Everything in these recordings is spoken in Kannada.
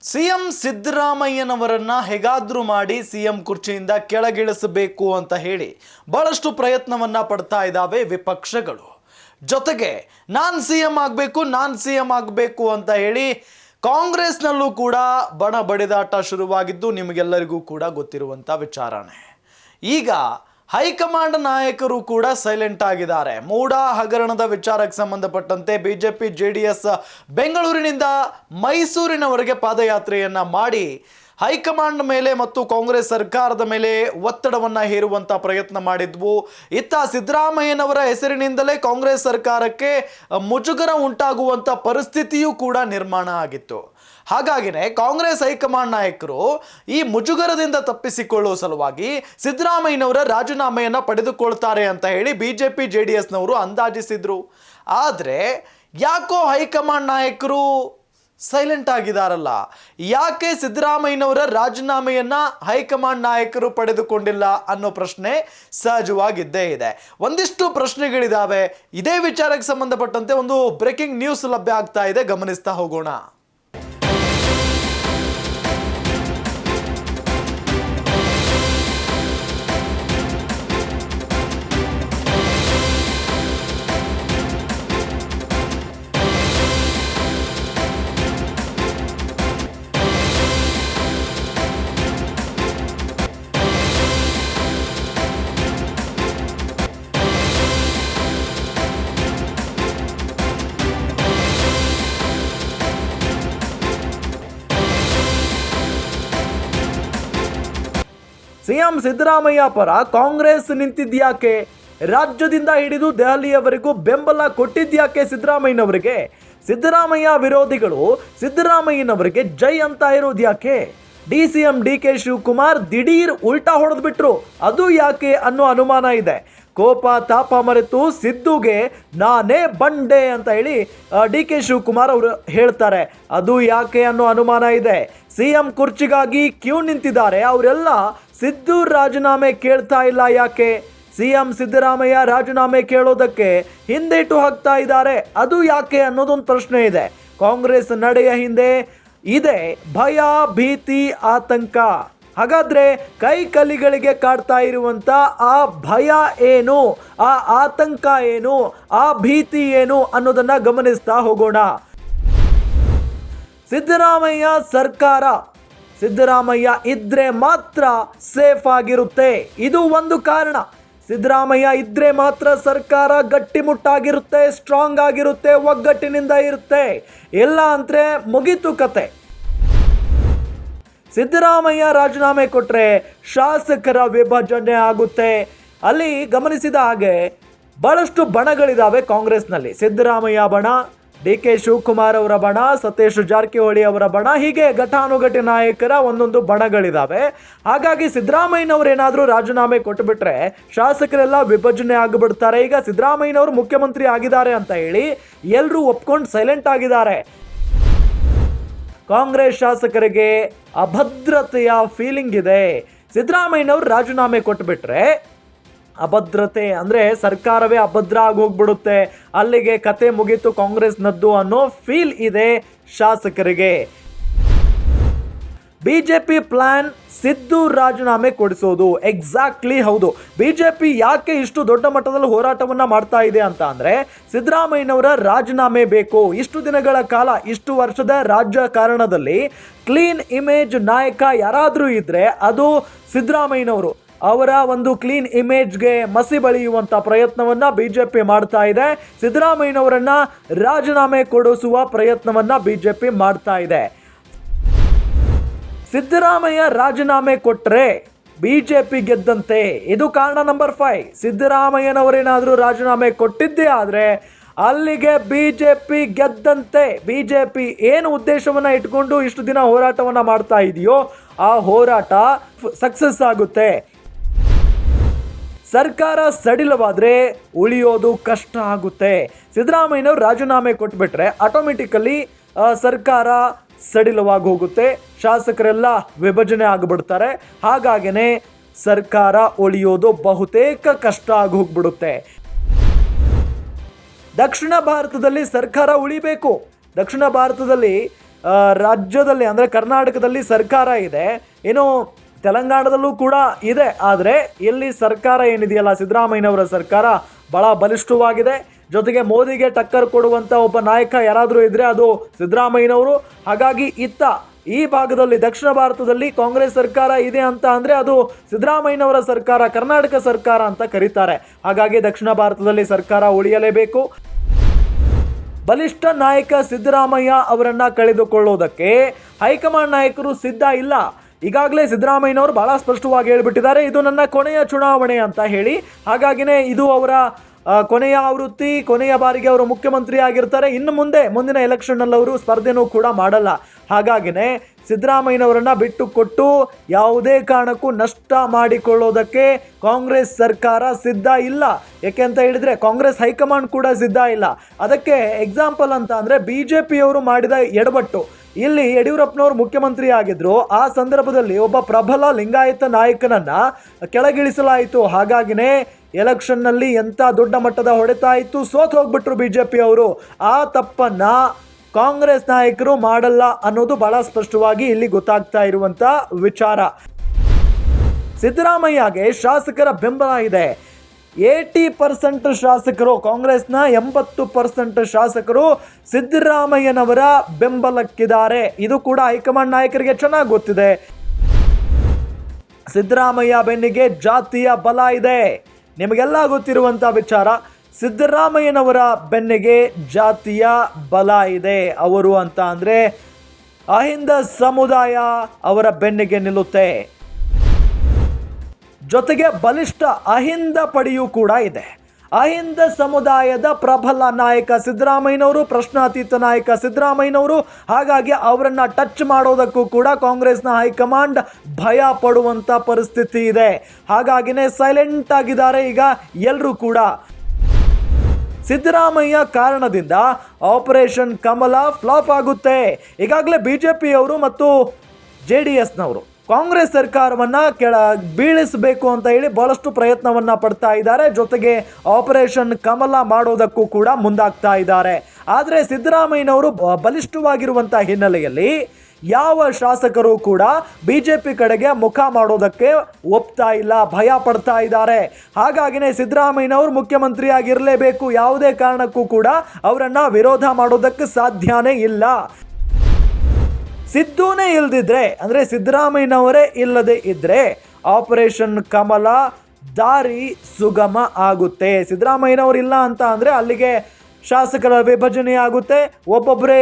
ಸಿಎಂ ಸಿದ್ದರಾಮಯ್ಯನವರನ್ನ ಹೇಗಾದ್ರೂ ಮಾಡಿ ಸಿಎಂ ಕುರ್ಚಿಯಿಂದ ಕೆಳಗಿಳಿಸಬೇಕು ಅಂತ ಹೇಳಿ ಬಹಳಷ್ಟು ಪ್ರಯತ್ನವನ್ನ ಪಡ್ತಾ ಇದ್ದಾವೆ ವಿಪಕ್ಷಗಳು. ಜೊತೆಗೆ ನಾನು ಸಿಎಂ ಆಗಬೇಕು ಅಂತ ಹೇಳಿ ಕಾಂಗ್ರೆಸ್ನಲ್ಲೂ ಕೂಡ ಬಣ ಬಡಿದಾಟ ಶುರುವಾಗಿದ್ದು ನಿಮಗೆಲ್ಲರಿಗೂ ಕೂಡ ಗೊತ್ತಿರುವಂಥ ವಿಚಾರನೇ. ಈಗ ಹೈಕಮಾಂಡ್ ನಾಯಕರು ಕೂಡ ಸೈಲೆಂಟ್ ಆಗಿದ್ದಾರೆ. ಮೂಡ ಹಗರಣದ ವಿಚಾರಕ್ಕೆ ಸಂಬಂಧಪಟ್ಟಂತೆ ಬಿಜೆಪಿ ಜೆಡಿಎಸ್ ಬೆಂಗಳೂರಿನಿಂದ ಮೈಸೂರಿನವರೆಗೆ ಪಾದಯಾತ್ರೆಯನ್ನ ಮಾಡಿ ಹೈಕಮಾಂಡ್ ಮೇಲೆ ಮತ್ತು ಕಾಂಗ್ರೆಸ್ ಸರ್ಕಾರದ ಮೇಲೆ ಒತ್ತಡವನ್ನು ಹೇರುವಂಥ ಪ್ರಯತ್ನ ಮಾಡಿದ್ವು. ಇತ್ತ ಸಿದ್ದರಾಮಯ್ಯನವರ ಹೆಸರಿನಿಂದಲೇ ಕಾಂಗ್ರೆಸ್ ಸರ್ಕಾರಕ್ಕೆ ಮುಜುಗರ ಉಂಟಾಗುವಂಥ ಪರಿಸ್ಥಿತಿಯೂ ಕೂಡ ನಿರ್ಮಾಣ ಆಗಿತ್ತು. ಹಾಗಾಗಿನೇ ಕಾಂಗ್ರೆಸ್ ಹೈಕಮಾಂಡ್ ನಾಯಕರು ಈ ಮುಜುಗರದಿಂದ ತಪ್ಪಿಸಿಕೊಳ್ಳುವ ಸಲುವಾಗಿ ಸಿದ್ದರಾಮಯ್ಯನವರ ರಾಜೀನಾಮೆಯನ್ನು ಪಡೆದುಕೊಳ್ತಾರೆ ಅಂತ ಹೇಳಿ ಬಿಜೆಪಿ ಜೆಡಿಎಸ್ನವರು ಅಂದಾಜಿಸಿದ್ರು. ಆದರೆ ಯಾಕೋ ಹೈಕಮಾಂಡ್ ನಾಯಕರು ಸೈಲೆಂಟ್ ಆಗಿದಾರಲ್ಲ, ಯಾಕೆ ಸಿದ್ದರಾಮಯ್ಯನವರ ರಾಜೀನಾಮೆಯನ್ನ ಹೈಕಮಾಂಡ್ ನಾಯಕರು ಪಡೆದುಕೊಂಡಿಲ್ಲ ಅನ್ನೋ ಪ್ರಶ್ನೆ ಸಹಜವಾಗಿದ್ದೇ ಇದೆ. ಒಂದಿಷ್ಟು ಪ್ರಶ್ನೆಗಳಿದಾವೆ. ಇದೇ ವಿಚಾರಕ್ಕೆ ಸಂಬಂಧಪಟ್ಟಂತೆ ಒಂದು ಬ್ರೇಕಿಂಗ್ ನ್ಯೂಸ್ ಲಭ್ಯ ಆಗ್ತಾ ಇದೆ, ಗಮನಿಸ್ತಾ ಹೋಗೋಣ. ಸಿಎಂ ಸಿದ್ದರಾಮಯ್ಯ ಪರ ಕಾಂಗ್ರೆಸ್ ನಿಂತಿದ್ಯಾಕೆ? ರಾಜ್ಯದಿಂದ ಹಿಡಿದು ದೆಹಲಿಯವರೆಗೂ ಬೆಂಬಲ ಕೊಟ್ಟಿದ್ಯಾಕೆ ಸಿದ್ದರಾಮಯ್ಯನವರಿಗೆ? ಸಿದ್ದರಾಮಯ್ಯ ವಿರೋಧಿಗಳು ಸಿದ್ದರಾಮಯ್ಯನವರಿಗೆ ಜೈ ಅಂತ ಇರೋದ್ಯಾಕೆ? ಡಿಸಿಎಂ ಡಿಕೆ ಶಿವಕುಮಾರ್ ದಿಢೀರ್ ಉಲ್ಟಾ ಹೊಡೆದ್ಬಿಟ್ರು, ಅದು ಯಾಕೆ ಅನ್ನೋ ಅನುಮಾನ ಇದೆ. ಕೋಪ ತಾಪ ಮರೆತು ಸಿದ್ದುಗೆ ನಾನೇ ಬಂಡೆ ಅಂತ ಹೇಳಿ ಡಿಕೆ ಶಿವಕುಮಾರ್ ಅವರು ಹೇಳ್ತಾರೆ, ಅದು ಯಾಕೆ ಅನ್ನೋ ಅನುಮಾನ ಇದೆ. ಸಿಎಂ ಕುರ್ಚಿಗಾಗಿ ಕ್ಯೂ ನಿಂತಿದ್ದಾರೆ ಅವರೆಲ್ಲ ಸಿದ್ದು ರಾಜೀನಾಮೆ ಕೇಳ್ತಾ ಇಲ್ಲ ಯಾಕೆ? ಸಿಎಂ ಸಿದ್ದರಾಮಯ್ಯ ರಾಜೀನಾಮೆ ಕೇಳೋದಕ್ಕೆ ಹಿಂದೇಟು ಹಾಕ್ತಾ ಇದ್ದಾರೆ, ಅದು ಯಾಕೆ ಅನ್ನೋದೊಂದು ಪ್ರಶ್ನೆ ಇದೆ. ಕಾಂಗ್ರೆಸ್ ನಡೆಯ ಹಿಂದೆ ಇದೆ ಭಯ, ಭೀತಿ, ಆತಂಕ. ಹಾಗಾದ್ರೆ ಕೈ ಕಲಿಗಳಿಗೆ ಕಾಡ್ತಾ ಇರುವಂತ ಆ ಭಯ ಏನು, ಆ ಆತಂಕ ಏನು, ಆ ಭೀತಿ ಏನು ಅನ್ನೋದನ್ನ ಗಮನಿಸ್ತಾ ಹೋಗೋಣ. ಸಿದ್ದರಾಮಯ್ಯ ಸರ್ಕಾರ, ಸಿದ್ದರಾಮಯ್ಯ ಇದ್ರೆ ಮಾತ್ರ ಸೇಫ್ ಆಗಿರುತ್ತೆ, ಇದು ಒಂದು ಕಾರಣ. ಸಿದ್ದರಾಮಯ್ಯ ಇದ್ರೆ ಮಾತ್ರ ಸರ್ಕಾರ ಗಟ್ಟಿಮುಟ್ಟಾಗಿರುತ್ತೆ, ಸ್ಟ್ರಾಂಗ್ ಆಗಿರುತ್ತೆ, ಒಗ್ಗಟ್ಟಿನಿಂದ ಇರುತ್ತೆ. ಇಲ್ಲ ಅಂದ್ರೆ ಮುಗೀತು ಕತೆ. ಸಿದ್ದರಾಮಯ್ಯ ರಾಜೀನಾಮೆ ಕೊಟ್ರೆ ಶಾಸಕರ ವಿಭಜನೆ ಆಗುತ್ತೆ. ಅಲ್ಲಿ ಗಮನಿಸಿದ ಹಾಗೆ ಬಹಳಷ್ಟು ಬಣಗಳಿದಾವೆ ಕಾಂಗ್ರೆಸ್ನಲ್ಲಿ. ಸಿದ್ದರಾಮಯ್ಯ ಬಣ, ಡಿ ಕೆ ಶಿವಕುಮಾರ್ ಅವರ ಬಣ, ಸತೀಶ್ ಜಾರಕಿಹೊಳಿ ಅವರ ಬಣ, ಹೀಗೆ ಘಟಾನುಘಟಿ ನಾಯಕರ ಒಂದೊಂದು ಬಣಗಳಿದಾವೆ. ಹಾಗಾಗಿ ಸಿದ್ದರಾಮಯ್ಯನವರು ಏನಾದರೂ ರಾಜೀನಾಮೆ ಕೊಟ್ಟುಬಿಟ್ರೆ ಶಾಸಕರೆಲ್ಲ ವಿಭಜನೆ ಆಗಿಬಿಡ್ತಾರೆ. ಈಗ ಸಿದ್ದರಾಮಯ್ಯನವರು ಮುಖ್ಯಮಂತ್ರಿ ಆಗಿದ್ದಾರೆ ಅಂತ ಹೇಳಿ ಎಲ್ಲರೂ ಒಪ್ಕೊಂಡು ಸೈಲೆಂಟ್ ಆಗಿದ್ದಾರೆ. ಕಾಂಗ್ರೆಸ್ ಶಾಸಕರಿಗೆ ಅಭದ್ರತೆಯ ಫೀಲಿಂಗ್ ಇದೆ. ಸಿದ್ದರಾಮಯ್ಯನವರು ರಾಜೀನಾಮೆ ಕೊಟ್ಟುಬಿಟ್ರೆ ಅಭದ್ರತೆ ಅಂದರೆ ಸರ್ಕಾರವೇ ಅಭದ್ರ ಆಗಿ ಹೋಗ್ಬಿಡುತ್ತೆ, ಅಲ್ಲಿಗೆ ಕತೆ ಮುಗೀತು ಕಾಂಗ್ರೆಸ್ನದ್ದು ಅನ್ನೋ ಫೀಲ್ ಇದೆ ಶಾಸಕರಿಗೆ. ಬಿಜೆಪಿ ಪ್ಲಾನ್ ಸಿದ್ದು ರಾಜೀನಾಮೆ ಕೊಡಿಸೋದು. ಎಕ್ಸಾಕ್ಟ್ಲಿ ಹೌದು. ಬಿಜೆಪಿ ಯಾಕೆ ಇಷ್ಟು ದೊಡ್ಡ ಮಟ್ಟದಲ್ಲಿ ಹೋರಾಟವನ್ನ ಮಾಡ್ತಾ ಇದೆ ಅಂತ ಅಂದ್ರೆ ಸಿದ್ದರಾಮಯ್ಯನವರ ರಾಜೀನಾಮೆ ಬೇಕು. ಇಷ್ಟು ದಿನಗಳ ಕಾಲ, ಇಷ್ಟು ವರ್ಷದ ರಾಜಕಾರಣದಲ್ಲಿ ಕ್ಲೀನ್ ಇಮೇಜ್ ನಾಯಕ ಯಾರಾದರೂ ಇದ್ರೆ ಅದು ಸಿದ್ದರಾಮಯ್ಯನವರು. ಅವರ ಒಂದು ಕ್ಲೀನ್ ಇಮೇಜ್ಗೆ ಮಸಿ ಬಳಿಯುವಂಥ ಪ್ರಯತ್ನವನ್ನ ಬಿಜೆಪಿ ಮಾಡ್ತಾ ಇದೆ. ಸಿದ್ದರಾಮಯ್ಯನವರನ್ನ ರಾಜೀನಾಮೆ ಕೊಡಿಸುವ ಪ್ರಯತ್ನವನ್ನ ಬಿಜೆಪಿ ಮಾಡ್ತಾ ಇದೆ. ಸಿದ್ದರಾಮಯ್ಯ ರಾಜೀನಾಮೆ ಕೊಟ್ಟರೆ ಬಿಜೆಪಿ ಗೆದ್ದಂತೆ, ಇದು ಕಾರಣ ನಂಬರ್ 5. ಸಿದ್ದರಾಮಯ್ಯನವರೇನಾದರೂ ರಾಜೀನಾಮೆ ಕೊಟ್ಟಿದ್ದೇ ಆದರೆ ಅಲ್ಲಿಗೆ ಬಿಜೆಪಿ ಗೆದ್ದಂತೆ. ಬಿಜೆಪಿ ಏನು ಉದ್ದೇಶವನ್ನ ಇಟ್ಕೊಂಡು ಇಷ್ಟು ದಿನ ಹೋರಾಟವನ್ನ ಮಾಡ್ತಾ ಇದೆಯೋ ಆ ಹೋರಾಟ ಸಕ್ಸಸ್ ಆಗುತ್ತೆ. ಸರ್ಕಾರ ಸಡಿಲವಾದರೆ ಉಳಿಯೋದು ಕಷ್ಟ ಆಗುತ್ತೆ. ಸಿದ್ದರಾಮಯ್ಯನವರು ರಾಜೀನಾಮೆ ಕೊಟ್ಬಿಟ್ರೆ ಆಟೋಮೆಟಿಕಲಿ ಸರ್ಕಾರ ಸಡಿಲವಾಗಿ ಹೋಗುತ್ತೆ, ಶಾಸಕರೆಲ್ಲ ವಿಭಜನೆ ಆಗಿಬಿಡ್ತಾರೆ. ಹಾಗಾಗಿನೇ ಸರ್ಕಾರ ಉಳಿಯೋದು ಬಹುತೇಕ ಕಷ್ಟ ಆಗಿ ಹೋಗ್ಬಿಡುತ್ತೆ. ದಕ್ಷಿಣ ಭಾರತದಲ್ಲಿ ಸರ್ಕಾರ ಉಳಿಬೇಕು. ದಕ್ಷಿಣ ಭಾರತದಲ್ಲಿ ರಾಜ್ಯದಲ್ಲಿ ಅಂದರೆ ಕರ್ನಾಟಕದಲ್ಲಿ ಸರ್ಕಾರ ಇದೆ, ಏನು ತೆಲಂಗಾಣದಲ್ಲೂ ಕೂಡ ಇದೆ. ಆದರೆ ಇಲ್ಲಿ ಸರ್ಕಾರ ಏನಿದೆಯಲ್ಲ, ಸಿದ್ದರಾಮಯ್ಯನವರ ಸರ್ಕಾರ ಬಹಳ ಬಲಿಷ್ಠವಾಗಿದೆ. ಜೊತೆಗೆ ಮೋದಿಗೆ ಟಕ್ಕರ್ ಕೊಡುವಂಥ ಒಬ್ಬ ನಾಯಕ ಯಾರಾದರೂ ಇದ್ದರೆ ಅದು ಸಿದ್ದರಾಮಯ್ಯನವರು. ಹಾಗಾಗಿ ಈ ಭಾಗದಲ್ಲಿ ದಕ್ಷಿಣ ಭಾರತದಲ್ಲಿ ಕಾಂಗ್ರೆಸ್ ಸರ್ಕಾರ ಇದೆ ಅಂತ ಅಂದರೆ ಅದು ಸಿದ್ದರಾಮಯ್ಯನವರ ಸರ್ಕಾರ, ಕರ್ನಾಟಕ ಸರ್ಕಾರ ಅಂತ ಕರೀತಾರೆ. ಹಾಗಾಗಿ ದಕ್ಷಿಣ ಭಾರತದಲ್ಲಿ ಸರ್ಕಾರ ಉಳಿಯಲೇಬೇಕು. ಬಲಿಷ್ಠ ನಾಯಕ ಸಿದ್ದರಾಮಯ್ಯ ಅವರನ್ನ ಕಳೆದುಕೊಳ್ಳೋದಕ್ಕೆ ಹೈಕಮಾಂಡ್ ನಾಯಕರು ಸಿದ್ಧ ಇಲ್ಲ. ಈಗಾಗಲೇ ಸಿದ್ದರಾಮಯ್ಯನವರು ಬಹಳ ಸ್ಪಷ್ಟವಾಗಿ ಹೇಳಿಬಿಟ್ಟಿದ್ದಾರೆ, ಇದು ನನ್ನ ಕೊನೆಯ ಚುನಾವಣೆ ಅಂತ ಹೇಳಿ. ಹಾಗಾಗಿನೇ ಇದು ಅವರ ಕೊನೆಯ ಆವೃತ್ತಿ, ಕೊನೆಯ ಬಾರಿಗೆ ಅವರು ಮುಖ್ಯಮಂತ್ರಿ ಆಗಿರ್ತಾರೆ. ಇನ್ನು ಮುಂದಿನ ಎಲೆಕ್ಷನ್ನಲ್ಲಿ ಅವರು ಸ್ಪರ್ಧೆನೂ ಕೂಡ ಮಾಡಲ್ಲ. ಹಾಗಾಗಿನೇ ಸಿದ್ದರಾಮಯ್ಯನವರನ್ನ ಬಿಟ್ಟು ಕೊಟ್ಟು ಯಾವುದೇ ಕಾರಣಕ್ಕೂ ನಷ್ಟ ಮಾಡಿಕೊಳ್ಳೋದಕ್ಕೆ ಕಾಂಗ್ರೆಸ್ ಸರ್ಕಾರ ಸಿದ್ಧ ಇಲ್ಲ. ಯಾಕೆ ಅಂತ ಹೇಳಿದ್ರೆ ಕಾಂಗ್ರೆಸ್ ಹೈಕಮಾಂಡ್ ಕೂಡ ಸಿದ್ಧ ಇಲ್ಲ. ಅದಕ್ಕೆ ಎಕ್ಸಾಂಪಲ್ ಅಂತ ಅಂದರೆ BJPಯವರು ಮಾಡಿದ ಎಡವಟ್ಟು. ಇಲ್ಲಿ ಯಡಿಯೂರಪ್ಪನವರು ಮುಖ್ಯಮಂತ್ರಿ ಆಗಿದ್ರು, ಆ ಸಂದರ್ಭದಲ್ಲಿ ಒಬ್ಬ ಪ್ರಬಲ ಲಿಂಗಾಯತ ನಾಯಕನನ್ನ ಕೆಳಗಿಳಿಸಲಾಯಿತು. ಹಾಗಾಗಿನೇ ಎಲೆಕ್ಷನ್ನಲ್ಲಿ ಎಂಥ ದೊಡ್ಡ ಮಟ್ಟದ ಹೊಡೆತ ಆಯಿತು, ಸೋತು ಹೋಗ್ಬಿಟ್ರು BJPಯವರು. ಆ ತಪ್ಪನ್ನ ಕಾಂಗ್ರೆಸ್ ನಾಯಕರು ಮಾಡಲ್ಲ ಅನ್ನೋದು ಬಹಳ ಸ್ಪಷ್ಟವಾಗಿ ಇಲ್ಲಿ ಗೊತ್ತಾಗ್ತಾ ಇರುವಂತ ವಿಚಾರ. ಸಿದ್ದರಾಮಯ್ಯಗೆ ಶಾಸಕರ ಬೆಂಬಲ ಇದೆ. 80% ಶಾಸಕರು, ಕಾಂಗ್ರೆಸ್ನ 80% ಶಾಸಕರು ಸಿದ್ದರಾಮಯ್ಯನವರ ಬೆಂಬಲಕ್ಕಿದ್ದಾರೆ. ಇದು ಕೂಡ ಹೈಕಮಾಂಡ್ ನಾಯಕರಿಗೆ ಚೆನ್ನಾಗಿ ಗೊತ್ತಿದೆ. ಸಿದ್ದರಾಮಯ್ಯ ಬೆನ್ನಿಗೆ ಜಾತಿಯ ಬಲ ಇದೆ. ನಿಮಗೆಲ್ಲ ಗೊತ್ತಿರುವಂಥ ವಿಚಾರ. ಸಿದ್ದರಾಮಯ್ಯನವರ ಬೆನ್ನಿಗೆ ಜಾತಿಯ ಬಲ ಇದೆ. ಅವರು ಅಂತ ಅಂದರೆ ಅಹಿಂದ ಸಮುದಾಯ ಅವರ ಬೆನ್ನಿಗೆ ನಿಲ್ಲುತ್ತೆ. ಜೊತೆಗೆ ಬಲಿಷ್ಠ ಅಹಿಂದ ಪಡೆಯೂ ಕೂಡ ಇದೆ. ಅಹಿಂದ ಸಮುದಾಯದ ಪ್ರಬಲ ನಾಯಕ ಸಿದ್ದರಾಮಯ್ಯನವರು, ಪ್ರಶ್ನಾತೀತ ನಾಯಕ ಸಿದ್ದರಾಮಯ್ಯನವರು. ಹಾಗಾಗಿ ಅವರನ್ನ ಟಚ್ ಮಾಡೋದಕ್ಕೂ ಕೂಡ ಕಾಂಗ್ರೆಸ್ನ ಹೈಕಮಾಂಡ್ ಭಯ ಪಡುವಂತ ಪರಿಸ್ಥಿತಿ ಇದೆ. ಹಾಗಾಗಿನೇ ಸೈಲೆಂಟ್ ಆಗಿದ್ದಾರೆ ಈಗ ಎಲ್ಲರೂ ಕೂಡ. ಸಿದ್ದರಾಮಯ್ಯ ಕಾರಣದಿಂದ ಆಪರೇಷನ್ ಕಮಲ ಫ್ಲಾಪ್ ಆಗುತ್ತೆ. ಈಗಾಗಲೇ BJPಯವರು ಮತ್ತು JDSನವರು ಕಾಂಗ್ರೆಸ್ ಸರ್ಕಾರವನ್ನ ಬೀಳಿಸಬೇಕು ಅಂತ ಹೇಳಿ ಬಹಳಷ್ಟು ಪ್ರಯತ್ನವನ್ನ ಪಡ್ತಾ ಇದ್ದಾರೆ. ಜೊತೆಗೆ ಆಪರೇಷನ್ ಕಮಲ ಮಾಡೋದಕ್ಕೂ ಕೂಡ ಮುಂದಾಗ್ತಾ ಇದ್ದಾರೆ. ಆದರೆ ಸಿದ್ದರಾಮಯ್ಯನವರು ಬಲಿಷ್ಠವಾಗಿರುವಂಥ ಹಿನ್ನೆಲೆಯಲ್ಲಿ ಯಾವ ಶಾಸಕರು ಕೂಡ BJP ಕಡೆಗೆ ಮುಖ ಮಾಡೋದಕ್ಕೆ ಒಪ್ತಾ ಇಲ್ಲ, ಭಯ ಪಡ್ತಾ ಇದ್ದಾರೆ. ಹಾಗಾಗಿನೇ ಸಿದ್ದರಾಮಯ್ಯನವರು ಮುಖ್ಯಮಂತ್ರಿ ಆಗಿರಲೇಬೇಕು. ಯಾವುದೇ ಕಾರಣಕ್ಕೂ ಕೂಡ ಅವರನ್ನ ವಿರೋಧ ಮಾಡೋದಕ್ಕೆ ಸಾಧ್ಯನೇ ಇಲ್ಲ. ಸಿದ್ದುನೇ ಇಲ್ದಿದ್ರೆ, ಅಂದರೆ ಸಿದ್ದರಾಮಯ್ಯನವರೇ ಇಲ್ಲದೆ ಇದ್ರೆ ಆಪರೇಷನ್ ಕಮಲ ದಾರಿ ಸುಗಮ ಆಗುತ್ತೆ. ಸಿದ್ದರಾಮಯ್ಯನವರು ಇಲ್ಲ ಅಂತ ಅಂದರೆ ಅಲ್ಲಿಗೆ ಶಾಸಕರ ವಿಭಜನೆ ಆಗುತ್ತೆ. ಒಬ್ಬೊಬ್ಬರೇ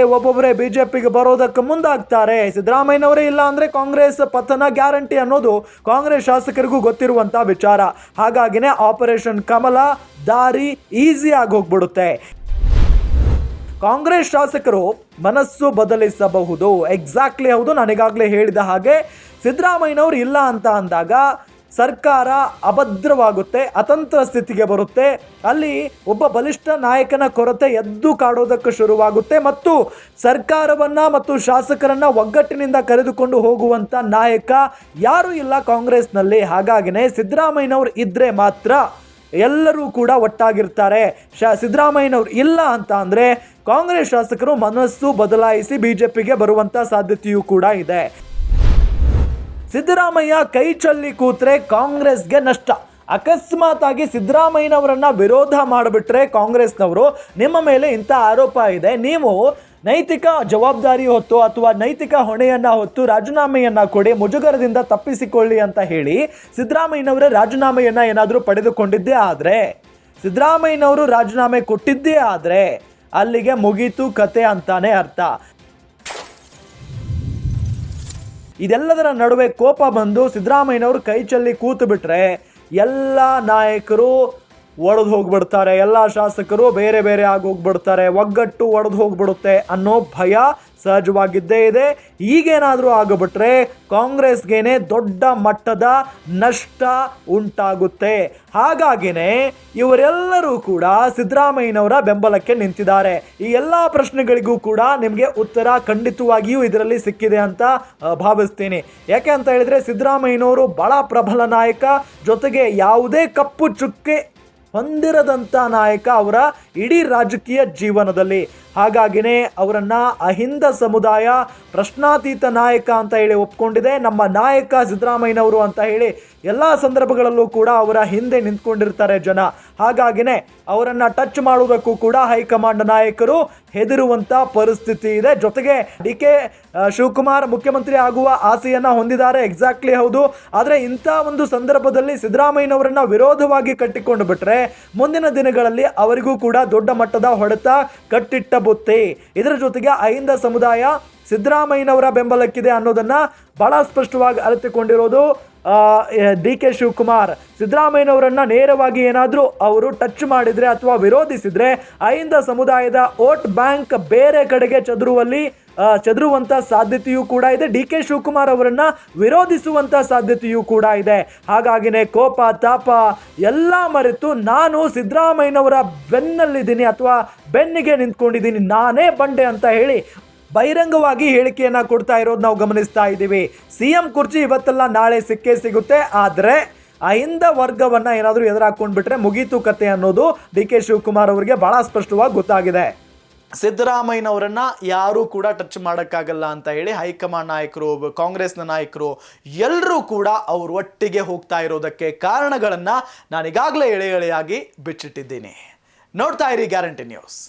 BJPಗೆ ಬರೋದಕ್ಕೆ ಮುಂದಾಗ್ತಾರೆ. ಸಿದ್ದರಾಮಯ್ಯನವರೇ ಇಲ್ಲ ಅಂದರೆ ಕಾಂಗ್ರೆಸ್ ಪತನ ಗ್ಯಾರಂಟಿ ಅನ್ನೋದು ಕಾಂಗ್ರೆಸ್ ಶಾಸಕರಿಗೂ ಗೊತ್ತಿರುವಂಥ ವಿಚಾರ. ಹಾಗಾಗಿನೇ ಆಪರೇಷನ್ ಕಮಲ ದಾರಿ ಈಸಿ ಆಗಿ ಹೋಗ್ಬಿಡುತ್ತೆ. ಕಾಂಗ್ರೆಸ್ ಶಾಸಕರು ಮನಸ್ಸು ಬದಲಿಸಬಹುದು. ಎಕ್ಸಾಕ್ಟ್ಲಿ ಹೌದು, ನಾನೀಗಾಗಲೇ ಹೇಳಿದ ಹಾಗೆ ಸಿದ್ದರಾಮಯ್ಯನವರು ಇಲ್ಲ ಅಂತ ಅಂದಾಗ ಸರ್ಕಾರ ಅಭದ್ರವಾಗುತ್ತೆ, ಅತಂತ್ರ ಸ್ಥಿತಿಗೆ ಬರುತ್ತೆ. ಅಲ್ಲಿ ಒಬ್ಬ ಬಲಿಷ್ಠ ನಾಯಕನ ಕೊರತೆ ಎದ್ದು ಕಾಡೋದಕ್ಕೆ ಶುರುವಾಗುತ್ತೆ ಮತ್ತು ಸರ್ಕಾರವನ್ನ ಮತ್ತು ಶಾಸಕರನ್ನ ಒಗ್ಗಟ್ಟಿನಿಂದ ಕರೆದುಕೊಂಡು ಹೋಗುವಂತ ನಾಯಕ ಯಾರೂ ಇಲ್ಲ ಕಾಂಗ್ರೆಸ್ನಲ್ಲಿ. ಹಾಗಾಗಿನೇ ಸಿದ್ದರಾಮಯ್ಯನವರು ಇದ್ರೆ ಮಾತ್ರ ಎಲ್ಲರೂ ಕೂಡ ಒಟ್ಟಾಗಿರ್ತಾರೆ. ಸಿದ್ದರಾಮಯ್ಯನವರು ಇಲ್ಲ ಅಂತ ಅಂದರೆ ಕಾಂಗ್ರೆಸ್ ಶಾಸಕರು ಮನಸ್ಸು ಬದಲಾಯಿಸಿ BJPಗೆ ಬರುವಂತ ಸಾಧ್ಯತೆಯೂ ಕೂಡ ಇದೆ. ಸಿದ್ದರಾಮಯ್ಯ ಕೈ ಚಲ್ಲಿ ಕೂತ್ರೆ ಕಾಂಗ್ರೆಸ್ಗೆ ನಷ್ಟ. ಅಕಸ್ಮಾತ್ ಆಗಿ ಸಿದ್ದರಾಮಯ್ಯನವರನ್ನ ವಿರೋಧ ಮಾಡಿಬಿಟ್ರೆ ಕಾಂಗ್ರೆಸ್ನವರು ನಿಮ್ಮ ಮೇಲೆ ಇಂಥ ಆರೋಪ ಇದೆ, ನೀವು ನೈತಿಕ ಜವಾಬ್ದಾರಿ ಹೊತ್ತು ಅಥವಾ ನೈತಿಕ ಹೊಣೆಯನ್ನ ಹೊತ್ತು ರಾಜೀನಾಮೆಯನ್ನ ಕೊಡಿ, ಮುಜುಗರದಿಂದ ತಪ್ಪಿಸಿಕೊಳ್ಳಿ ಅಂತ ಹೇಳಿ ಸಿದ್ದರಾಮಯ್ಯನವರೇ ರಾಜೀನಾಮೆಯನ್ನ ಏನಾದರೂ ಪಡೆದುಕೊಂಡಿದ್ದೇ ಆದರೆ, ಸಿದ್ದರಾಮಯ್ಯನವರು ರಾಜೀನಾಮೆ ಕೊಟ್ಟಿದ್ದೇ ಆದರೆ ಅಲ್ಲಿಗೆ ಮುಗೀತು ಕತೆ ಅಂತಾನೆ ಅರ್ಥ. ಇದೆಲ್ಲದರ ನಡುವೆ ಕೋಪ ಬಂದು ಸಿದ್ದರಾಮಯ್ಯನವರು ಕೈ ಚೆಲ್ಲಿ ಕೂತು ಬಿಟ್ರೆ ಎಲ್ಲ ನಾಯಕರು ಒಡೆದು ಹೋಗ್ಬಿಡ್ತಾರೆ, ಎಲ್ಲ ಶಾಸಕರು ಬೇರೆ ಬೇರೆ ಆಗಿ ಹೋಗ್ಬಿಡ್ತಾರೆ, ಒಗ್ಗಟ್ಟು ಒಡೆದು ಹೋಗ್ಬಿಡುತ್ತೆ ಅನ್ನೋ ಭಯ ಸಹಜವಾಗಿದ್ದೇ ಇದೆ. ಈಗೇನಾದರೂ ಆಗಿಬಿಟ್ರೆ ಕಾಂಗ್ರೆಸ್ಗೇನೆ ದೊಡ್ಡ ಮಟ್ಟದ ನಷ್ಟ ಉಂಟಾಗುತ್ತೆ. ಹಾಗಾಗಿನೇ ಇವರೆಲ್ಲರೂ ಕೂಡ ಸಿದ್ದರಾಮಯ್ಯನವರ ಬೆಂಬಲಕ್ಕೆ ನಿಂತಿದ್ದಾರೆ. ಈ ಎಲ್ಲ ಪ್ರಶ್ನೆಗಳಿಗೂ ಕೂಡ ನಿಮಗೆ ಉತ್ತರ ಖಂಡಿತವಾಗಿಯೂ ಇದರಲ್ಲಿ ಸಿಕ್ಕಿದೆ ಅಂತ ಭಾವಿಸ್ತೀನಿ. ಯಾಕೆ ಅಂತ ಹೇಳಿದ್ರೆ ಸಿದ್ದರಾಮಯ್ಯನವರು ಬಹಳ ಪ್ರಬಲ ನಾಯಕ, ಜೊತೆಗೆ ಯಾವುದೇ ಕಪ್ಪು ಚುಕ್ಕೆ ಹೊಂದಿರದಂಥ ನಾಯಕ ಅವರ ಇಡೀ ರಾಜಕೀಯ ಜೀವನದಲ್ಲಿ. ಹಾಗಾಗಿನೇ ಅವರನ್ನ ಅಹಿಂದ ಸಮುದಾಯ ಪ್ರಶ್ನಾತೀತ ನಾಯಕ ಅಂತ ಹೇಳಿ ಒಪ್ಕೊಂಡಿದೆ. ನಮ್ಮ ನಾಯಕ ಸಿದ್ದರಾಮಯ್ಯನವರು ಅಂತ ಹೇಳಿ ಎಲ್ಲ ಸಂದರ್ಭಗಳಲ್ಲೂ ಕೂಡ ಅವರ ಹಿಂದೆ ನಿಂತ್ಕೊಂಡಿರ್ತಾರೆ ಜನ. ಹಾಗಾಗಿನೇ ಅವರನ್ನ ಟಚ್ ಮಾಡುವುದಕ್ಕೂ ಕೂಡ ಹೈಕಮಾಂಡ್ ನಾಯಕರು ಹೆದರುವಂತ ಪರಿಸ್ಥಿತಿ ಇದೆ. ಜೊತೆಗೆ DK ಶಿವಕುಮಾರ್ ಮುಖ್ಯಮಂತ್ರಿ ಆಗುವ ಆಸೆಯನ್ನ ಹೊಂದಿದ್ದಾರೆ, ಎಕ್ಸಾಕ್ಟ್ಲಿ ಹೌದು. ಆದರೆ ಇಂಥ ಒಂದು ಸಂದರ್ಭದಲ್ಲಿ ಸಿದ್ದರಾಮಯ್ಯನವರನ್ನ ವಿರೋಧವಾಗಿ ಕಟ್ಟಿಕೊಂಡು ಬಿಟ್ರೆ ಮುಂದಿನ ದಿನಗಳಲ್ಲಿ ಅವರಿಗೂ ಕೂಡ ದೊಡ್ಡ ಮಟ್ಟದ ಹೊಡೆತ ಕಟ್ಟಿಟ್ಟ ಬುತ್ತಿ. ಇದರ ಜೊತೆಗೆ ಅಹಿಂದ ಸಮುದಾಯ ಸಿದ್ದರಾಮಯ್ಯನವರ ಬೆಂಬಲಕ್ಕಿದೆ ಅನ್ನೋದನ್ನ ಬಹಳ ಸ್ಪಷ್ಟವಾಗಿ ಅರಿತುಕೊಂಡಿರೋದು DK ಶಿವಕುಮಾರ್. ಸಿದ್ದರಾಮಯ್ಯನವರನ್ನ ನೇರವಾಗಿ ಏನಾದರೂ ಅವರು ಟಚ್ ಮಾಡಿದ್ರೆ ಅಥವಾ ವಿರೋಧಿಸಿದ್ರೆ ಅಹಿಂದ ಸಮುದಾಯದ ವೋಟ್ ಬ್ಯಾಂಕ್ ಬೇರೆ ಕಡೆಗೆ ಚದುರುವಂತ ಸಾಧ್ಯತೆಯೂ ಕೂಡ ಇದೆ. DK ಶಿವಕುಮಾರ್ ಅವರನ್ನ ವಿರೋಧಿಸುವಂತ ಸಾಧ್ಯತೆಯೂ ಕೂಡ ಇದೆ. ಹಾಗಾಗಿನೇ ಕೋಪ ತಾಪ ಎಲ್ಲ ಮರೆತು ನಾನು ಸಿದ್ದರಾಮಯ್ಯನವರ ಬೆನ್ನಲ್ಲಿದ್ದೀನಿ ಅಥವಾ ಬೆನ್ನಿಗೆ ನಿಂತ್ಕೊಂಡಿದ್ದೀನಿ, ನಾನೇ ಬಂಡೆ ಅಂತ ಹೇಳಿ ಬಹಿರಂಗವಾಗಿ ಹೇಳಿಕೆಯನ್ನ ಕೊಡ್ತಾ ಇರೋದು ನಾವು ಗಮನಿಸ್ತಾ ಇದ್ದೀವಿ. CM ಕುರ್ಚಿ ಇವತ್ತಲ್ಲ ನಾಳೆ ಸಿಕ್ಕೇ ಸಿಗುತ್ತೆ. ಆದರೆ ಅಹಿಂದ ವರ್ಗವನ್ನ ಏನಾದರೂ ಎದುರಾಕೊಂಡ್ಬಿಟ್ರೆ ಮುಗೀತು ಕತೆ ಅನ್ನೋದು DK ಶಿವಕುಮಾರ್ ಅವರಿಗೆ ಬಹಳ ಸ್ಪಷ್ಟವಾಗಿ ಗೊತ್ತಾಗಿದೆ. ಸಿದ್ದರಾಮಯ್ಯನವರನ್ನ ಯಾರೂ ಕೂಡ ಟಚ್ ಮಾಡೋಕ್ಕಾಗಲ್ಲ ಅಂತ ಹೇಳಿ ಹೈಕಮಾಂಡ್ ನಾಯಕರು, ಕಾಂಗ್ರೆಸ್ನ ನಾಯಕರು ಎಲ್ಲರೂ ಕೂಡ ಅವರು ಒಟ್ಟಿಗೆ ಹೋಗ್ತಾ ಇರೋದಕ್ಕೆ ಕಾರಣಗಳನ್ನು ನಾನೀಗಾಗಲೇ ಎಳೆಯಾಗಿ ಬಿಚ್ಚಿಟ್ಟಿದ್ದೀನಿ. ನೋಡ್ತಾ ಇರಿ ಗ್ಯಾರಂಟಿ ನ್ಯೂಸ್.